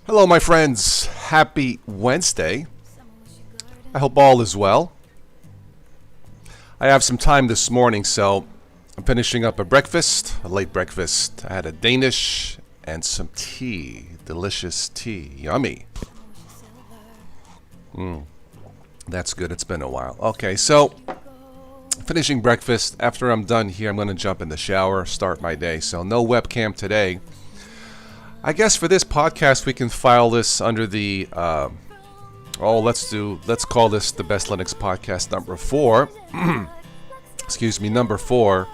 Hello, my friends. Happy Wednesday. I hope all is well. I have some time this morning, so I'm finishing up a late breakfast. I had a Danish and some tea. Delicious tea. Yummy. That's good. It's been a while. Okay, so finishing breakfast. After I'm done here, I'm going to jump in the shower, start my day. So no webcam today. I guess for this podcast, we can file this under the, let's call this the Best Linux Podcast number 4. Excuse me, number 4.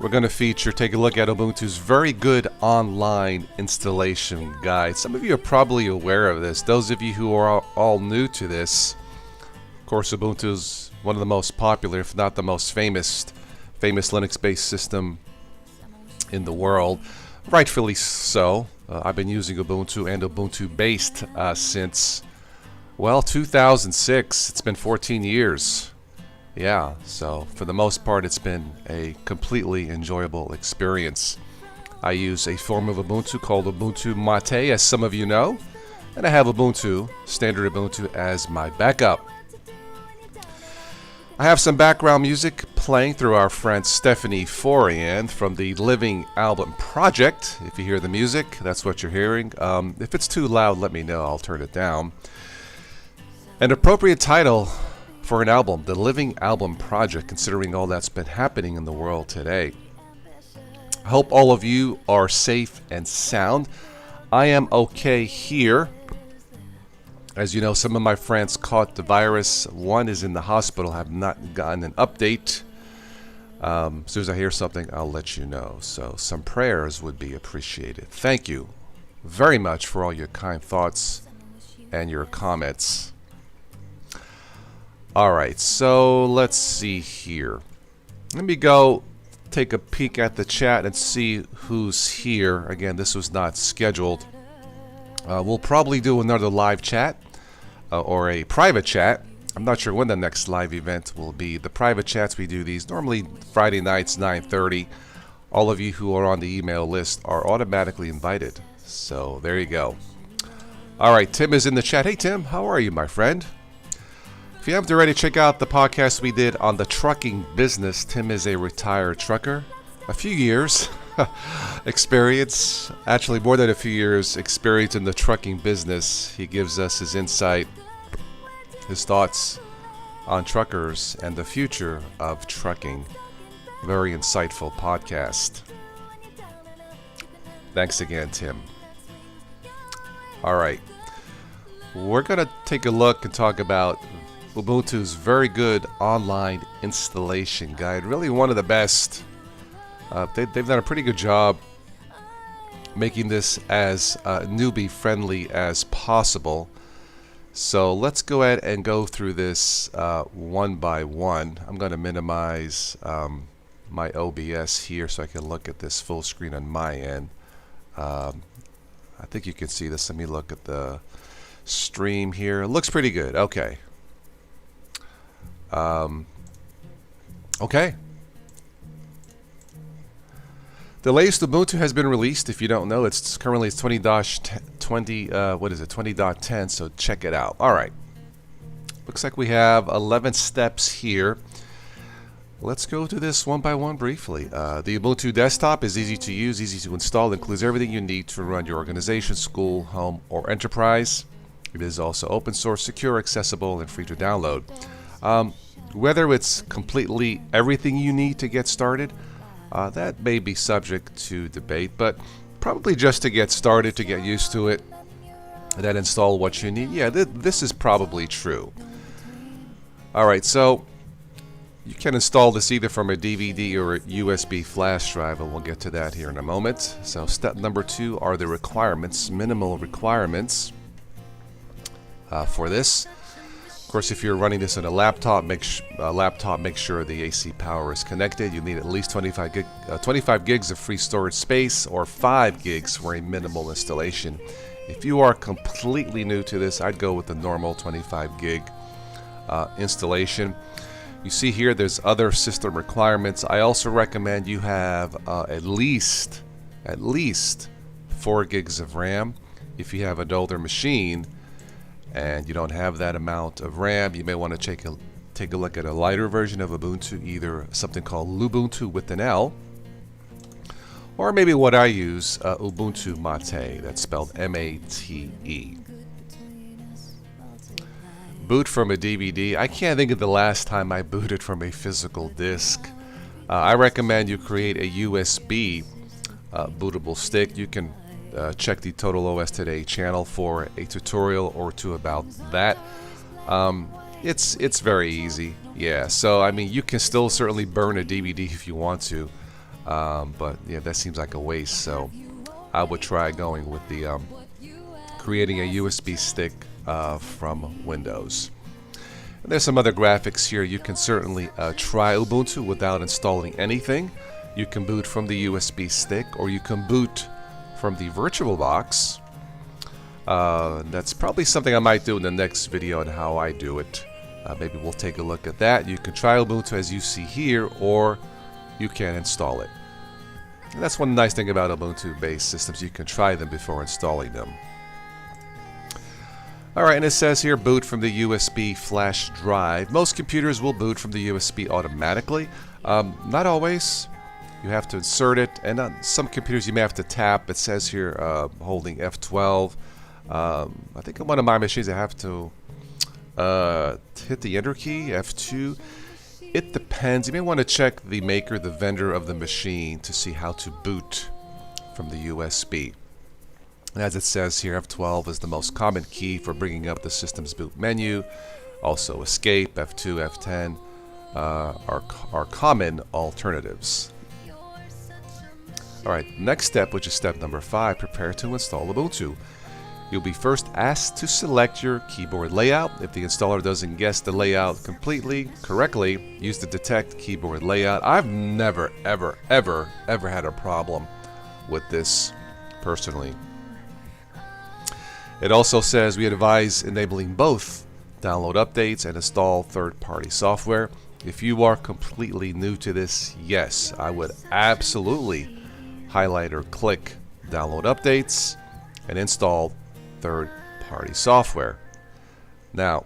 We're going to take a look at Ubuntu's very good online installation guide. Some of you are probably aware of this. Those of you who are all new to this, of course, Ubuntu is one of the most popular, if not the most famous Linux-based system in the world. Rightfully so. I've been using Ubuntu and Ubuntu-based since, 2006. It's been 14 years. Yeah, so for the most part, it's been a completely enjoyable experience. I use a form of Ubuntu called Ubuntu Mate, as some of you know, and I have standard Ubuntu, as my backup. I have some background music playing through our friend Stephanie Forian from the Living Album Project. If you hear the music, that's what you're hearing. If it's too loud, let me know. I'll turn it down. An appropriate title for an album, the Living Album Project, considering all that's been happening in the world today. I hope all of you are safe and sound. I am okay here. As you know, some of my friends caught the virus. One is in the hospital. Have not gotten an update. As soon as I hear something, I'll let you know. So some prayers would be appreciated. Thank you very much for all your kind thoughts and your comments. All right, so let's see here. Let me go take a peek at the chat and see who's here. Again, this was not scheduled. We'll probably do another live chat or a private chat. I'm not sure when the next live event will be. The private chats, we do these normally Friday nights, 9:30. All of you who are on the email list are automatically invited. So there you go. All right, Tim is in the chat. Hey, Tim, how are you, my friend? If you haven't already, check out the podcast we did on the trucking business. Tim is a retired trucker. A few years experience, actually more than a few years experience in the trucking business. He gives us his insight, his thoughts on truckers and the future of trucking. Very insightful podcast. Thanks again, Tim. All right. We're going to take a look and talk about Ubuntu's very good online installation guide. Really one of the best. They've done a pretty good job making this as newbie friendly as possible. So let's go ahead and go through this one by one. I'm going to minimize my OBS here so I can look at this full screen on my end. I think you can see this. Let me look at the stream here. It looks pretty good. Okay. Okay. The latest Ubuntu has been released. If you don't know, it's currently 20.10, so check it out. All right. Looks like we have 11 steps here. Let's go through this one by one briefly. The Ubuntu desktop is easy to use, easy to install, includes everything you need to run your organization, school, home, or enterprise. It is also open source, secure, accessible, and free to download. Whether it's completely everything you need to get started, that may be subject to debate, but probably just to get started, to get used to it, and then install what you need. Yeah, this is probably true. All right, so you can install this either from a DVD or a USB flash drive, and we'll get to that here in a moment. So step number 2 are the requirements, minimal requirements for this. Of course, if you're running this on a laptop, make sure the AC power is connected. You need at least 25 gigs of free storage space or 5 gigs for a minimal installation. If you are completely new to this, I'd go with the normal 25 gig installation. You see here there's other system requirements. I also recommend you have at least 4 gigs of RAM. if you have an older machine and you don't have that amount of RAM, you may want to take a look at a lighter version of Ubuntu, either something called Lubuntu with an L, or maybe what I use, Ubuntu Mate, that's spelled M-A-T-E. Boot from a DVD. I can't think of the last time I booted from a physical disk. I recommend you create a USB bootable stick. You can check the Total OS Today channel for a tutorial or two about that. It's very easy. Yeah, so I mean, you can still certainly burn a DVD if you want to, but yeah, that seems like a waste. So I would try going with the creating a USB stick from Windows. And there's some other graphics here. You can certainly try Ubuntu without installing anything. You can boot from the USB stick, or you can boot from the VirtualBox. That's probably something I might do in the next video on how I do it. Maybe we'll take a look at that. You can try Ubuntu as you see here, or you can install it. And that's one nice thing about Ubuntu-based systems. You can try them before installing them. Alright, and it says here, boot from the USB flash drive. Most computers will boot from the USB automatically. Not always. You have to insert it, and on some computers you may have to tap. It says here holding F12. I think on one of my machines I have to hit the enter key, F2. It depends. You may want to check the maker, the vendor of the machine, to see how to boot from the USB. And as it says here, F12 is the most common key for bringing up the system's boot menu. Also escape, F2, F10 are common alternatives. Alright, next step, which is step number 5, prepare to install Ubuntu. You'll be first asked to select your keyboard layout. If the installer doesn't guess the layout correctly, use the detect keyboard layout. I've never, ever had a problem with this personally. It also says we advise enabling both download updates and install third-party software. If you are completely new to this, yes, I would absolutely highlight or click download updates and install third-party software. Now,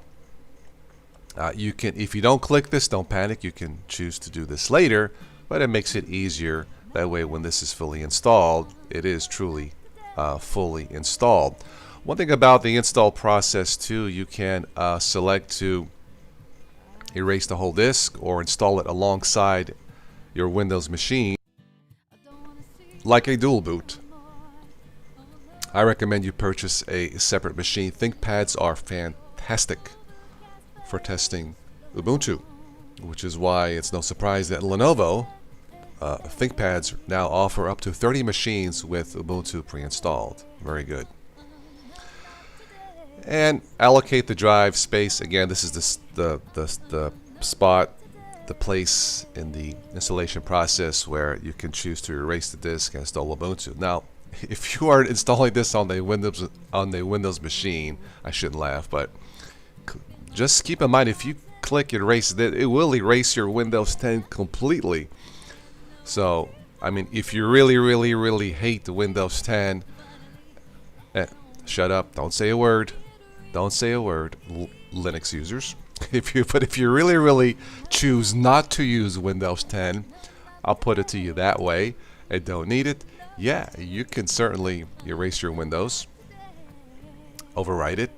you can, if you don't click this, don't panic. You can choose to do this later, but it makes it easier. That way, when this is fully installed, it is truly fully installed. One thing about the install process too, you can select to erase the whole disk or install it alongside your Windows machine, like a dual boot. I recommend you purchase a separate machine. ThinkPads are fantastic for testing Ubuntu, which is why it's no surprise that Lenovo ThinkPads now offer up to 30 machines with Ubuntu pre-installed. Very good. And allocate the drive space. Again, this is the spot, the place in the installation process where you can choose to erase the disk and install Ubuntu. Now, if you are installing this on the Windows machine, I shouldn't laugh, but just keep in mind, if you click erase, it will erase your Windows 10 completely. So, I mean, if you really hate the Windows 10, shut up, don't say a word. Don't say a word, Linux users. If you really choose not to use Windows 10, I'll put it to you that way, and don't need it, yeah, you can certainly erase your Windows, overwrite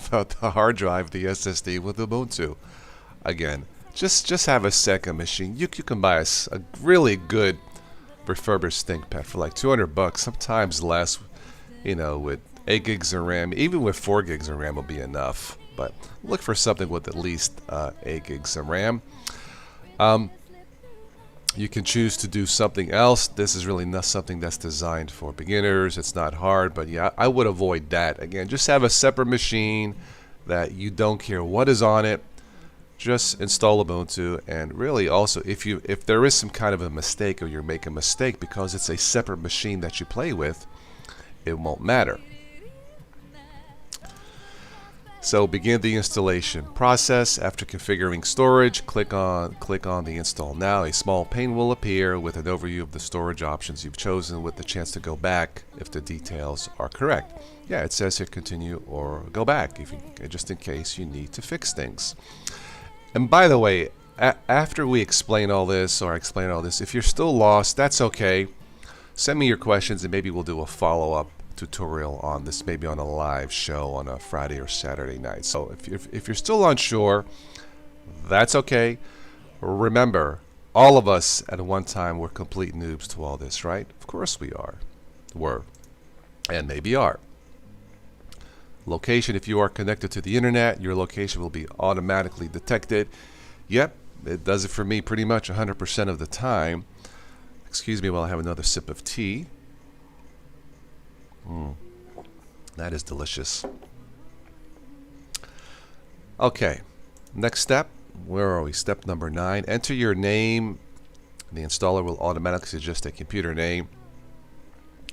the hard drive, the SSD with Ubuntu. Again, just have a second machine. You can buy a really good refurbished ThinkPad for like $200, sometimes less, you know, with 8 gigs of RAM. Even with 4 gigs of RAM will be enough, but look for something with at least 8 gigs of RAM. You can choose to do something else. This is really not something that's designed for beginners. It's not hard, but yeah, I would avoid that. Again, just have a separate machine that you don't care what is on it. Just install Ubuntu, and really also if there is some kind of a mistake, or you make a mistake because it's a separate machine that you play with, it won't matter. So begin the installation process. After configuring storage, click on the Install Now. A small pane will appear with an overview of the storage options you've chosen, with the chance to go back if the details are correct. Yeah, it says here continue or go back just in case you need to fix things. And by the way, after we explain all this, or I explain all this, if you're still lost, that's okay. Send me your questions and maybe we'll do a follow-up tutorial on this, maybe on a live show on a Friday or Saturday night. So if you're still unsure, that's okay. Remember, all of us at one time were complete noobs to all this, right? Of course we were, and maybe are. Location: if you are connected to the internet, your location will be automatically detected. Yep, it does it for me pretty much 100% of the time. Excuse me while I have another sip of tea. That is delicious. Okay, next step. Where are we? Step number 9. Enter your name. The installer will automatically suggest a computer name.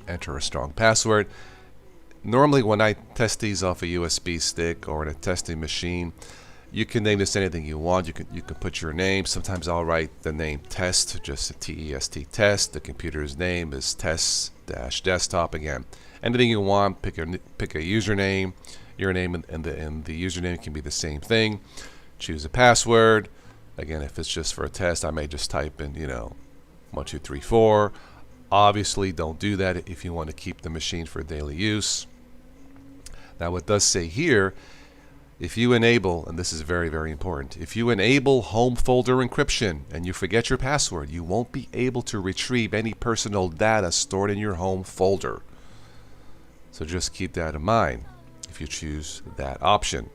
Enter a strong password. Normally when I test these off a USB stick or in a testing machine, you can name this anything you want. You can put your name. Sometimes I'll write the name test, just a T-E-S-T, test. The computer's name is test-desktop. Again, anything you want. Pick a username. Your name and the username can be the same thing. Choose a password. Again, if it's just for a test, I may just type in 1 2 3 4. Obviously, don't do that if you want to keep the machine for daily use. Now, what does say here, if you enable, and this is very, very important, if you enable home folder encryption and you forget your password, you won't be able to retrieve any personal data stored in your home folder. So just keep that in mind if you choose that option.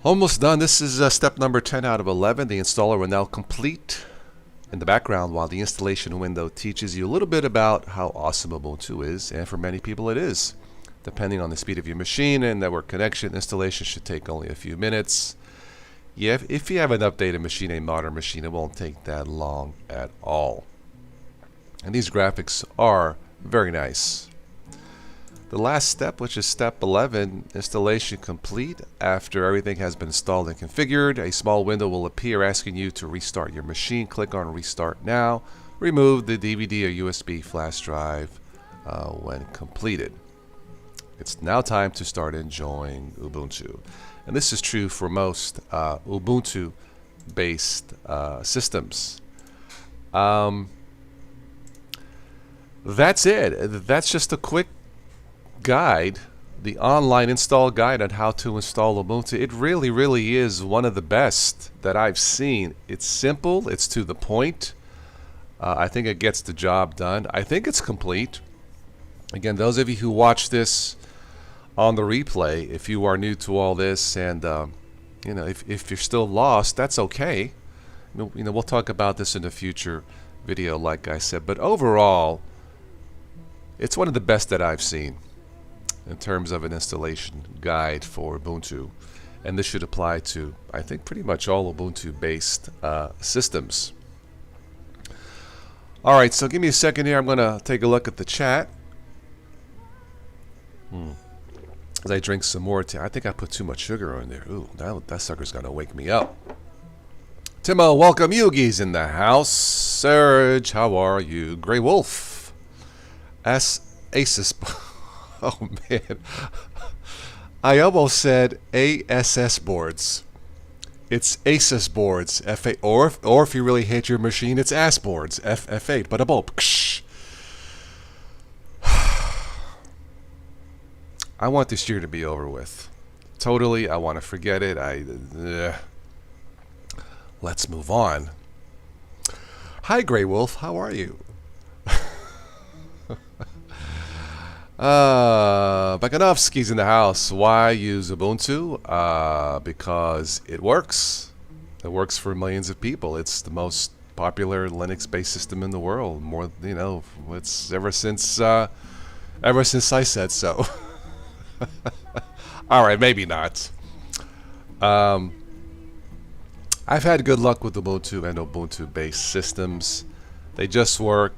Almost done. This is step number 10 out of 11. The installer will now complete in the background while the installation window teaches you a little bit about how awesome Ubuntu is, and for many people it is. Depending on the speed of your machine and network connection, installation should take only a few minutes. Yeah, if you have an updated machine, a modern machine, it won't take that long at all. And these graphics are very nice. The last step, which is step 11, installation complete. After everything has been installed and configured, a small window will appear asking you to restart your machine. Click on Restart Now. Remove the DVD or USB flash drive when completed. It's now time to start enjoying Ubuntu. And this is true for most Ubuntu-based systems. That's it. That's just a quick guide, the online install guide on how to install Ubuntu. It really, really is one of the best that I've seen. It's simple. It's to the point. I think it gets the job done. I think it's complete. Again, those of you who watch this on the replay, if you are new to all this and if you're still lost, that's okay. We'll talk about this in a future video, like I said. But overall, it's one of the best that I've seen in terms of an installation guide for Ubuntu, and this should apply to, I think, pretty much all Ubuntu-based systems. All right, so give me a second here. I'm going to take a look at the chat as I drink some more tea. I think I put too much sugar in there. Ooh, that sucker's going to wake me up. Timo, welcome. Yugi's in the house. Serge, how are you? Grey Wolf. Asus. Oh man, I almost said ASS boards. It's Asus boards, FA, or if you really hate your machine, it's AS boards, FA. But a bulb. I want this year to be over with. Totally, I want to forget it. Let's move on. Hi, Grey Wolf. How are you? Bakanovsky's in the house. Why use Ubuntu? Because it works. It works for millions of people. It's the most popular Linux-based system in the world. More, it's ever since I said so. All right, maybe not. I've had good luck with Ubuntu and Ubuntu-based systems. They just work.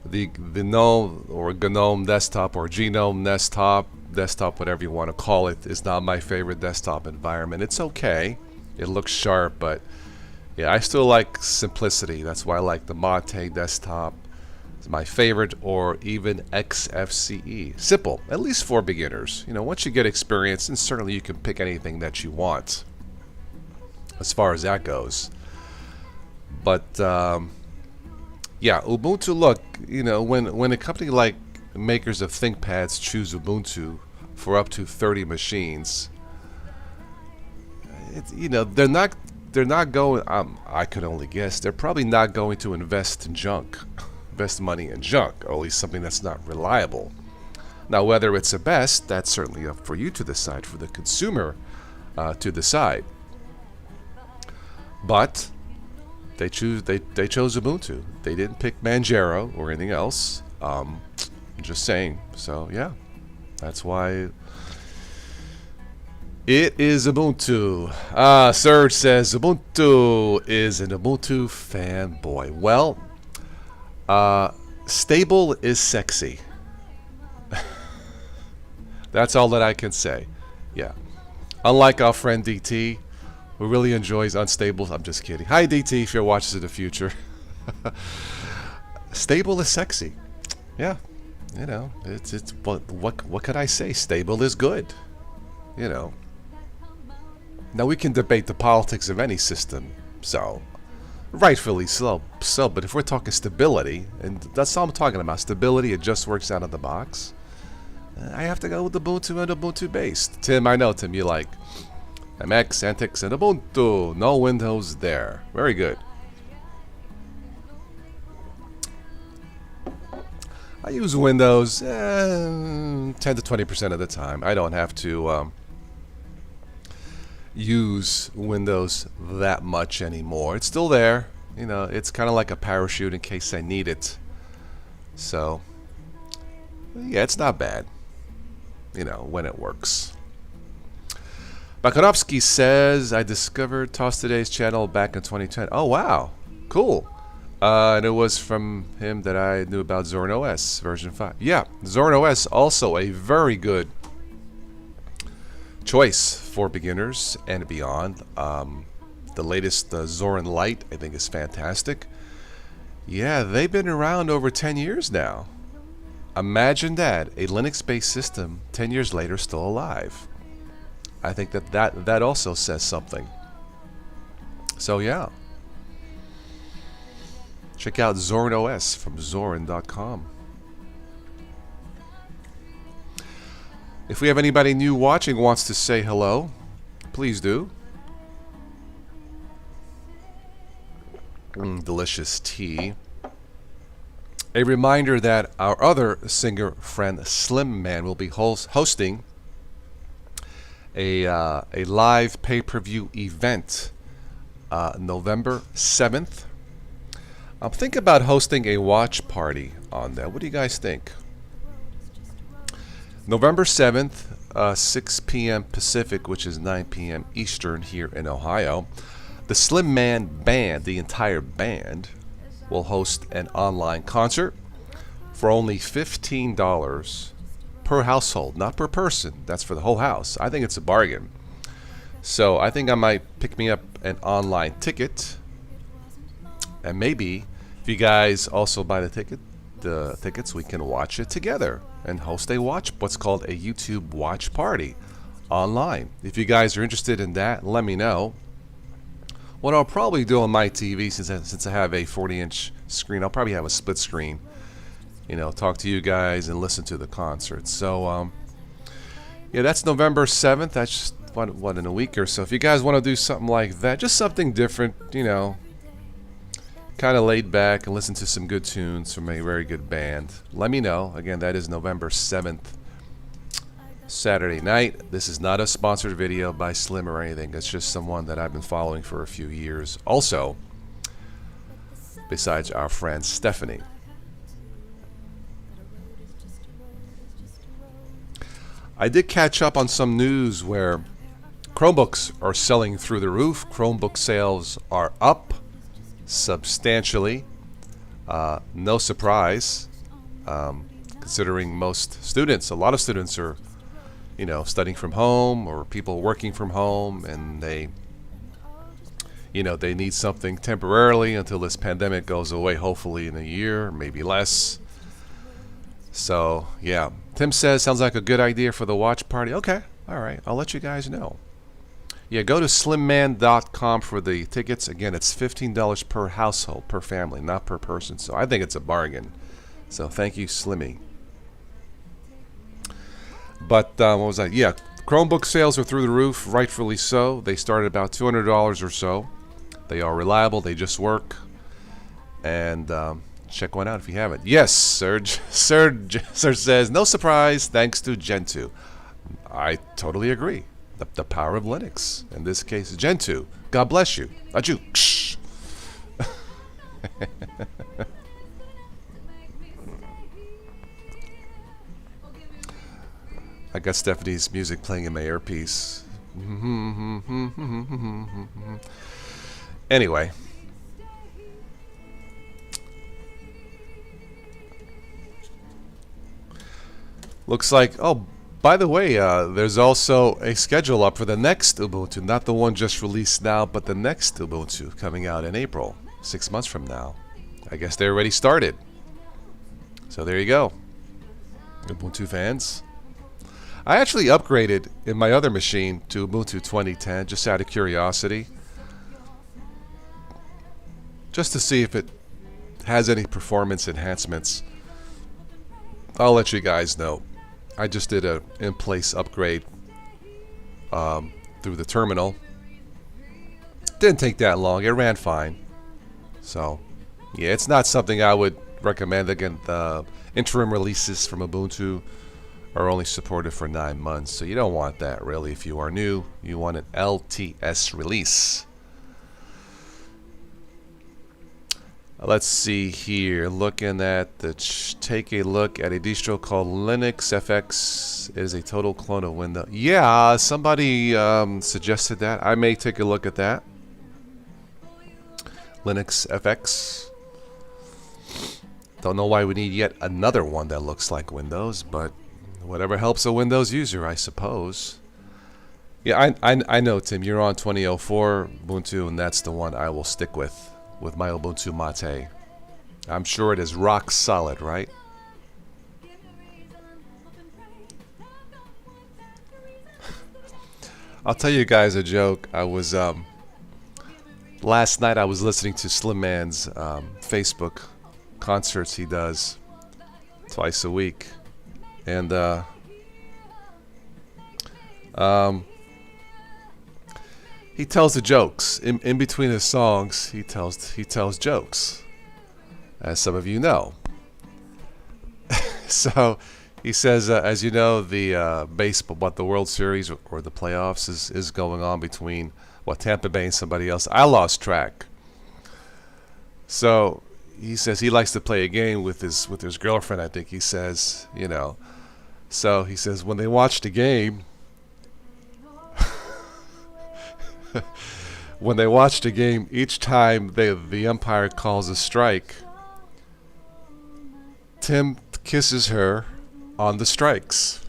The GNOME or GNOME desktop or Genome desktop, desktop, whatever you want to call it, is not my favorite desktop environment. It's okay. It looks sharp, but yeah, I still like simplicity. That's why I like the Mate desktop. It's my favorite, or even XFCE. Simple, at least for beginners. You know, once you get experience, and certainly you can pick anything that you want as far as that goes. But yeah, Ubuntu, look, you know, when a company like makers of ThinkPads choose Ubuntu for up to 30 machines, you know, they're not going, I could only guess, they're probably not going to invest in junk, invest money in junk, or at least something that's not reliable. Now, whether it's the best, that's certainly up for you to decide, for the consumer to decide. But they chose Ubuntu. They didn't pick Manjaro or anything else. I'm just saying. So yeah, that's why it is Ubuntu. Serge says Ubuntu is an Ubuntu fanboy. Well, stable is sexy. That's all that I can say. Yeah. Unlike our friend DT, who really enjoys unstable. I'm just kidding. Hi DT, if you're watching in the future. Stable is sexy. Yeah. You know, it's what could I say? Stable is good. You know. Now we can debate the politics of any system, so rightfully so, but if we're talking stability, and that's all I'm talking about, stability, it just works out of the box, I have to go with Ubuntu and Ubuntu based. Tim, I know, Tim, you like MX, Antix, and Ubuntu. No Windows there. Very good. I use Windows 10 to 20% of the time. I don't have to use Windows that much anymore. It's still there. You know, it's kind of like a parachute in case I need it. So, yeah, it's not bad, you know, when it works. Bakarovsky says, I discovered Toss Today's channel back in 2010. Oh, wow. Cool. And it was from him that I knew about Zorin OS version 5. Yeah, Zorin OS, also a very good choice for beginners and beyond. The latest Zorin Lite, I think, is fantastic. Yeah, they've been around over 10 years now. Imagine that, a Linux-based system 10 years later still alive. I think that also says something. So yeah. Check out Zorin OS from Zorin.com. If we have anybody new watching who wants to say hello, please do. Delicious tea. A reminder that our other singer friend Slim Man will be hosting a live pay-per-view event November 7th. I'm thinking about hosting a watch party on that. What do you guys think? November 7th, 6 p.m. Pacific, which is 9 p.m. Eastern here in Ohio. The Slim Man Band, the entire band, will host an online concert for only $15 per household, not per person. That's for the whole house. I think it's a bargain. So I think I might pick me up an online ticket, and maybe if you guys also buy the tickets, we can watch it together and host what's called a YouTube watch party online. If you guys are interested in that, let me know. What I'll probably do on my TV, since I have a 40-inch screen, I'll probably have a split screen. You know, talk to you guys and listen to the concert. So, yeah, that's November 7th. That's just, what, in a week or so. If you guys want to do something like that, just something different, you know, kind of laid back and listen to some good tunes from a very good band, let me know. Again, that is November 7th, Saturday night. This is not a sponsored video by Slim or anything. It's just someone that I've been following for a few years. Also, besides our friend Stephanie. I did catch up on some news where Chromebooks are selling through the roof. Chromebook sales are up substantially. No surprise, considering most students, a lot of students are studying from home or people working from home, and they they need something temporarily until this pandemic goes away, hopefully in a year, maybe less. So, yeah. Tim says, sounds like a good idea for the watch party. Okay, all right, I'll let you guys know. Yeah, go to slimman.com for the tickets. Again, it's $15 per household, per family, not per person. So I think it's a bargain. So thank you, Slimmy. But what was that? Yeah, Chromebook sales are through the roof, rightfully so. They start at about $200 or so. They are reliable. They just work. And check one out if you haven't. Yes, Serge. Serge says, no surprise, thanks to Gentoo. I totally agree. The power of Linux. In this case, Gentoo. God bless you. Adieu. I got Stephanie's music playing in my earpiece. Anyway. Looks like, oh, by the way, there's also a schedule up for the next Ubuntu. Not the one just released now, but the next Ubuntu coming out in April, 6 months from now. I guess they already started. So there you go, Ubuntu fans. I actually upgraded in my other machine to Ubuntu 2010 just out of curiosity. Just to see if it has any performance enhancements. I'll let you guys know. I just did a in-place upgrade through the terminal. Didn't take that long. It ran fine. So, yeah, it's not something I would recommend. Again, the interim releases from Ubuntu are only supported for 9 months. So you don't want that, really. If you are new, you want an LTS release. Let's see here. Looking at take a look at a distro called Linux FX. It is a total clone of Windows. Yeah, somebody suggested that. I may take a look at that. Linux FX. Don't know why we need yet another one that looks like Windows, but whatever helps a Windows user, I suppose. Yeah, I know, Tim. You're on 2004 Ubuntu, and that's the one I will stick with my Ubuntu Mate. I'm sure it is rock solid, right? I'll tell you guys a joke. I was last night I was listening to Slim Man's Facebook concerts he does twice a week, and he tells the jokes in between his songs. He tells jokes, as some of you know. So he says, as you know, the baseball, the World Series or the playoffs is going on between Tampa Bay and somebody else. I lost track. So he says he likes to play a game with his girlfriend. I think he says, So he says when they watch the game. When they watch the game, each time the umpire calls a strike, Tim kisses her on the strikes.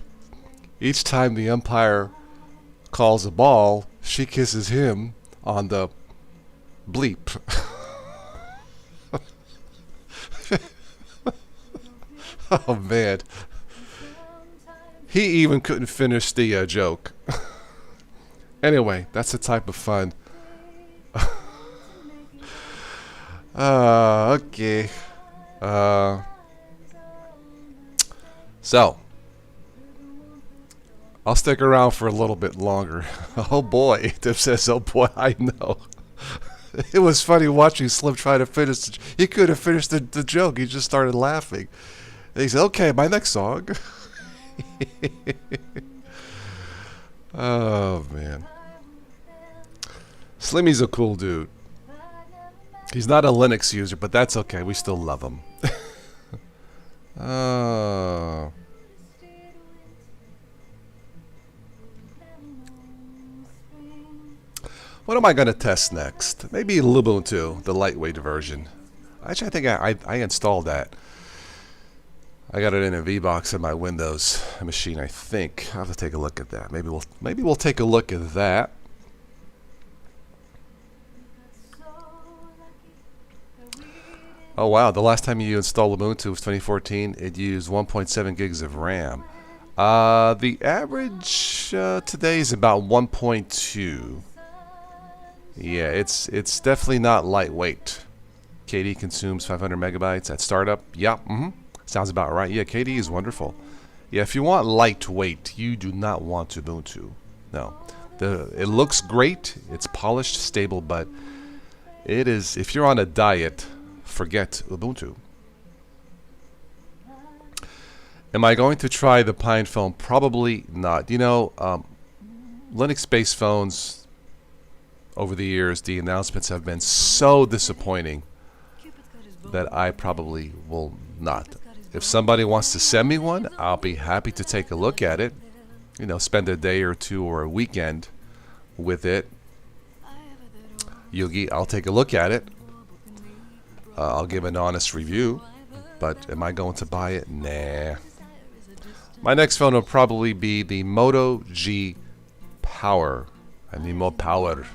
Each time the umpire calls a ball, she kisses him on the bleep. Oh man, he even couldn't finish the joke. Anyway, that's the type of fun. Okay. So, I'll stick around for a little bit longer. Oh boy, Tim says, oh boy, I know. It was funny watching Slim try to finish. He could have finished the joke. He just started laughing. And he said, okay, my next song. Oh, man. Slimmy's a cool dude. He's not a Linux user, but that's okay. We still love him. What am I going to test next? Maybe Ubuntu, the lightweight version. Actually, I think I installed that. I got it in a VBox in my Windows machine, I think. I'll have to take a look at that. Maybe we'll take a look at that. Oh wow, the last time you installed Ubuntu was 2014. It used 1.7 gigs of RAM. The average today is about 1.2. Yeah, it's definitely not lightweight. KD consumes 500 megabytes at startup. Yeah, sounds about right. Yeah, KD is wonderful. Yeah, if you want lightweight, you do not want Ubuntu. No, it looks great. It's polished, stable, but it is. If you're on a diet, forget Ubuntu. Am I going to try the Pine phone? Probably not. You know, Linux-based phones over the years, the announcements have been so disappointing that I probably will not. If somebody wants to send me one, I'll be happy to take a look at it. You know, spend a day or two or a weekend with it. Yugi, I'll take a look at it. I'll give an honest review. But am I going to buy it? Nah. My next phone will probably be the Moto G Power. I need more power.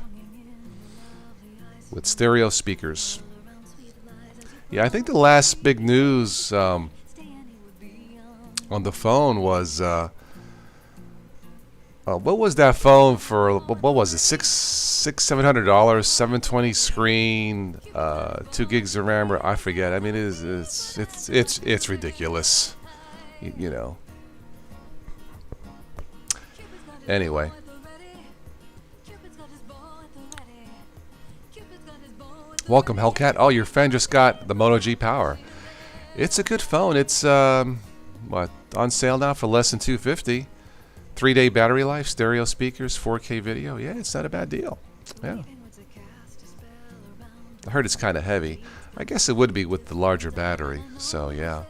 With stereo speakers. Yeah, I think the last big news on the phone was what was that phone for? What was it? $700, 720 screen, 2 gigs of RAM. I forget. I mean, it's ridiculous. You know. Anyway. Welcome, Hellcat. Oh, your friend just got the Moto G Power. It's a good phone. It's what, on sale now for less than $250. 3-day battery life, stereo speakers, 4K video. Yeah, it's not a bad deal. Yeah. I heard it's kind of heavy. I guess it would be with the larger battery. So yeah.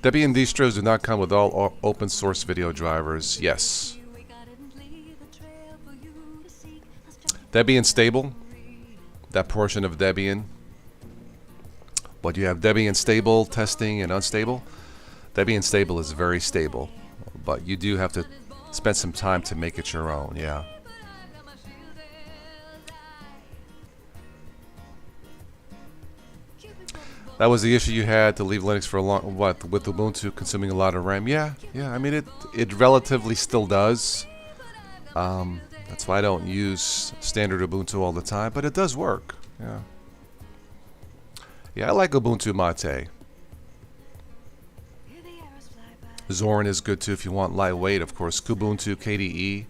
Debian distros do not come with all open source video drivers. Yes. Debian stable. That portion of Debian. But you have Debian stable testing and unstable. Debian stable is very stable, but you do have to spend some time to make it your own. Yeah. That was the issue you had to leave Linux for a long, with Ubuntu consuming a lot of RAM. Yeah. I mean, it relatively still does. That's why I don't use standard Ubuntu all the time, but it does work. Yeah. Yeah, I like Ubuntu Mate. Zorin is good too if you want lightweight. Of course, Kubuntu KDE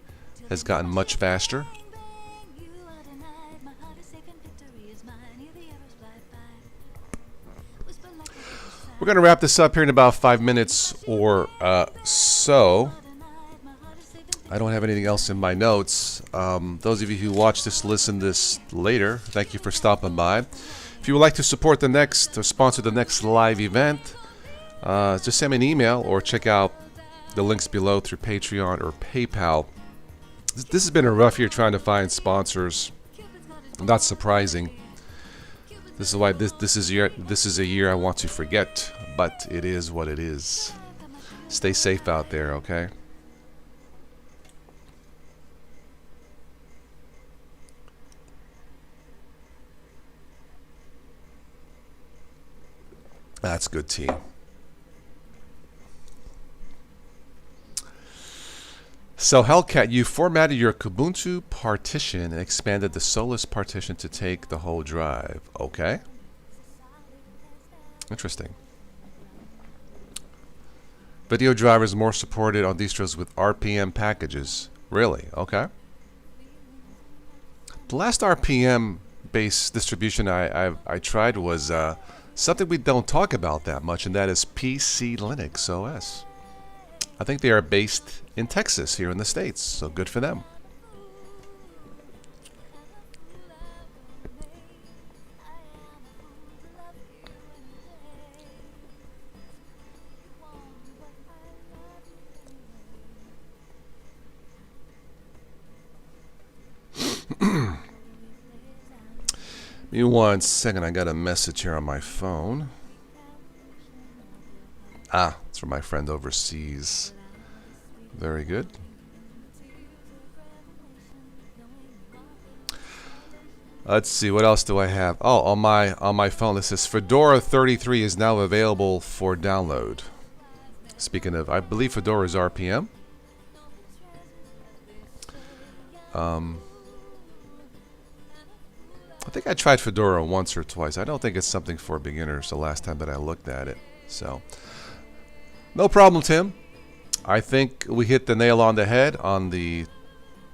has gotten much faster. We're going to wrap this up here in about 5 minutes or so. I don't have anything else in my notes. Those of you who watch this, listen this later, thank you for stopping by. If you would like to support the next or sponsor the next live event, just send me an email or check out the links below through Patreon or PayPal. This has been a rough year trying to find sponsors. Not surprising. This is why this is a year I want to forget, but it is what it is. Stay safe out there, okay? That's good tea. So Hellcat, you formatted your Ubuntu partition and expanded the Solus partition to take the whole drive. Okay. Interesting. Video drivers more supported on distros with RPM packages. Really? Okay. The last RPM based distribution I tried was something we don't talk about that much, and that is PC Linux OS. I think they are based in Texas here in the States, so good for them. me 1 second. I got a message here on my phone. Ah, it's from my friend overseas. Very good. Let's see, what else do I have? Oh, on my phone, this says Fedora 33 is now available for download. Speaking of, I believe Fedora is RPM. I think I tried Fedora once or twice. I don't think it's something for beginners the last time that I looked at it. So, no problem, Tim. I think we hit the nail on the head on the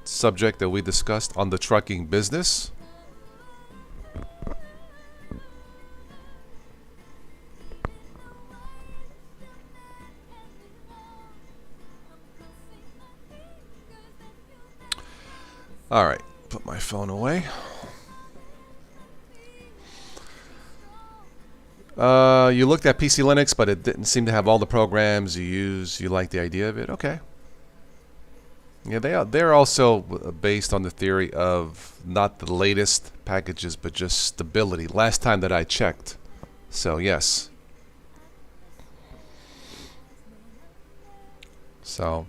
subject that we discussed on the trucking business. All right, put my phone away. You looked at PC Linux, but it didn't seem to have all the programs you use. You like the idea of it? Okay. Yeah, they're also based on the theory of not the latest packages, but just stability. Last time that I checked. So, yes. So,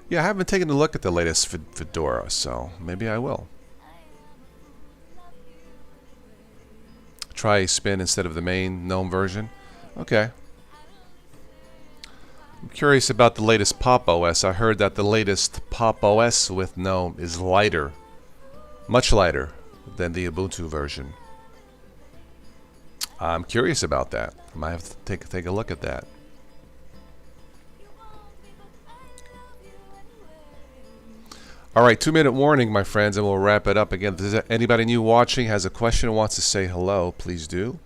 yeah, I haven't taken a look at the latest Fedora, so maybe I will. Try a spin instead of the main GNOME version. Okay. I'm curious about the latest Pop OS. I heard that the latest Pop OS with GNOME is lighter, much lighter than the Ubuntu version. I'm curious about that. I might have to take a look at that. All right, 2-minute warning, my friends, and we'll wrap it up. Again, if there's anybody new watching, has a question, or wants to say hello, please do.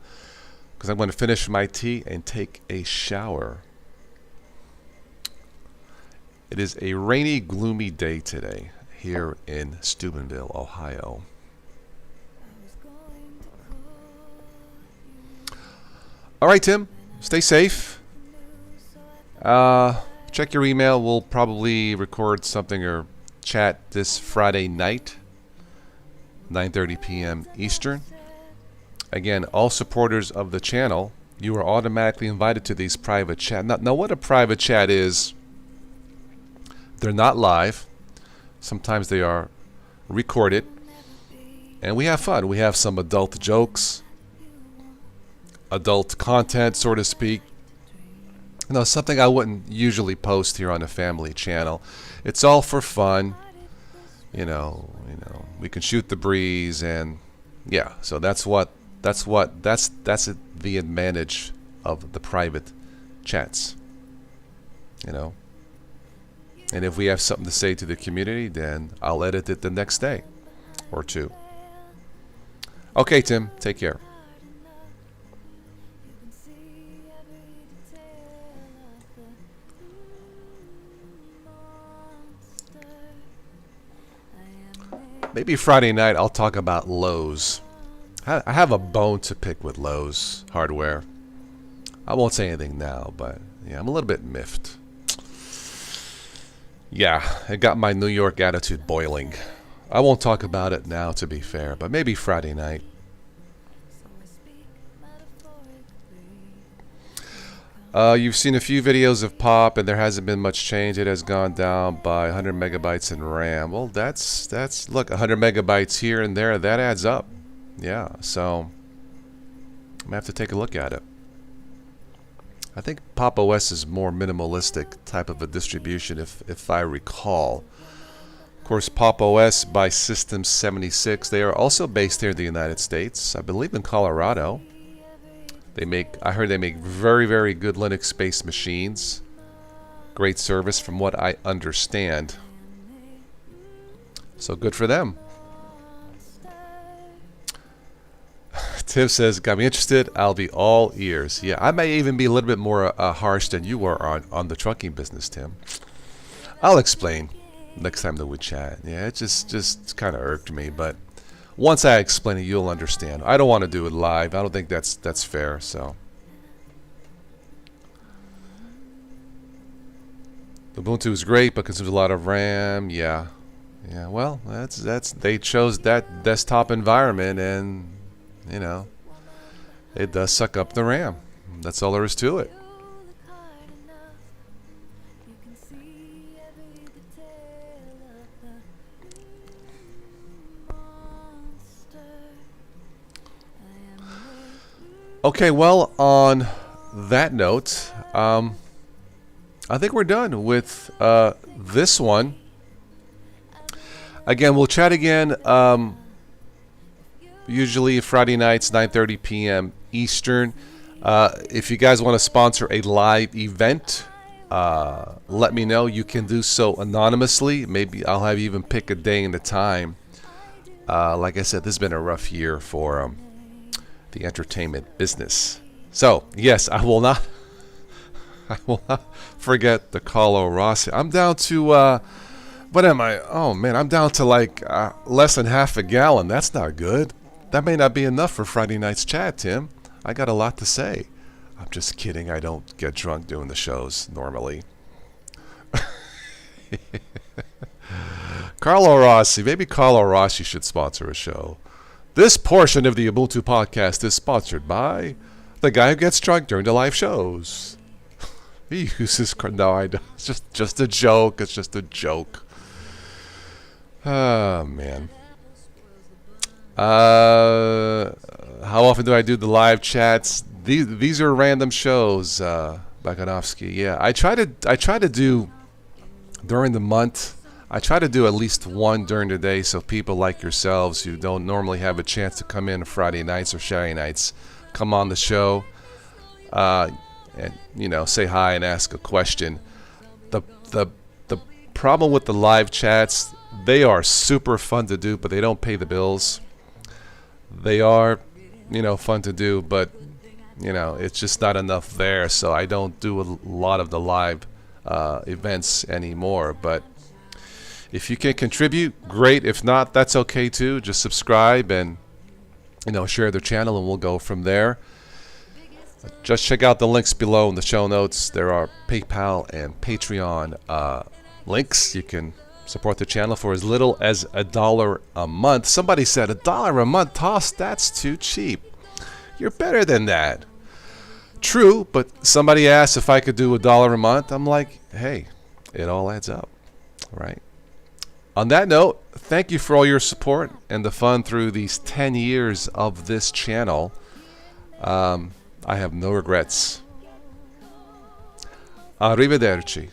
Because I'm going to finish my tea and take a shower. It is a rainy, gloomy day today here in Steubenville, Ohio. All right, Tim, stay safe. Check your email. We'll probably record something or chat this Friday night, 9:30 p.m. Eastern. Again, all supporters of the channel, you are automatically invited to these private chat. Now, what a private chat is, they're not live. Sometimes they are recorded. And we have fun. We have some adult jokes, adult content, so to speak. You know, something I wouldn't usually post here on the family channel. It's all for fun. You know, we can shoot the breeze, and yeah, so that's the advantage of the private chats. You know. And if we have something to say to the community, then I'll edit it the next day or two. Okay, Tim, take care. Maybe Friday night I'll talk about Lowe's. I have a bone to pick with Lowe's hardware. I won't say anything now, but yeah, I'm a little bit miffed. Yeah, it got my New York attitude boiling. I won't talk about it now, to be fair, but maybe Friday night. You've seen a few videos of Pop, and there hasn't been much change. It has gone down by 100 megabytes in RAM. Well, that's look, 100 megabytes here and there, that adds up. Yeah, so I'm gonna have to take a look at it. I think Pop OS is more minimalistic type of a distribution, if I recall. Of course, Pop OS by System 76. They are also based here in the United States. I believe in Colorado. I heard they make very, very good Linux-based machines. Great service from what I understand. So good for them. Tim says, got me interested. I'll be all ears. Yeah, I may even be a little bit more harsh than you were on the trucking business, Tim. I'll explain next time that we chat. Yeah, it just kind of irked me, but once I explain it, you'll understand. I don't want to do it live. I don't think that's fair. So, Ubuntu is great, but consumes a lot of RAM. Yeah, Yeah, well, that's they chose that desktop environment, and you know it does suck up the RAM. That's all there is to it. Okay, well, on that note, I think we're done with this one. Again, we'll chat again. Usually Friday nights, 9:30 p.m. Eastern. If you guys want to sponsor a live event, let me know. You can do so anonymously. Maybe I'll have you even pick a day and a time. Like I said, this has been a rough year for the entertainment business. So yes, I will not forget the Carlo Rossi. I'm down to what am I? Oh man, I'm down to like less than half a gallon. That's not good. That may not be enough for Friday night's chat, Tim. I got a lot to say. I'm just kidding. I don't get drunk doing the shows normally. Carlo Rossi. Maybe Carlo Rossi should sponsor a show. This portion of the Ubuntu podcast is sponsored by the guy who gets drunk during the live shows. He uses... No, I don't. It's just a joke. It's just a joke. Oh, man. How often do I do the live chats? These are random shows, Bakanovsky. Yeah, I try to do during the month. I try to do at least one during the day, so people like yourselves who don't normally have a chance to come in Friday nights or Saturday nights come on the show, and say hi and ask a question. The problem with the live chats, they are super fun to do, but they don't pay the bills. They are, fun to do, but it's just not enough there. So I don't do a lot of the live events anymore. But if you can contribute, great. If not, that's okay too. Just subscribe and share the channel, and we'll go from there. Just check out the links below in the show notes. There are PayPal and Patreon links. You can support the channel for as little as $1 a month. Somebody said $1 a month, Toss, that's too cheap. You're better than that. True, but somebody asked if I could do $1 a month. I'm like, hey, it all adds up, right? On that note, thank you for all your support and the fun through these 10 years of this channel. I have no regrets. Arrivederci.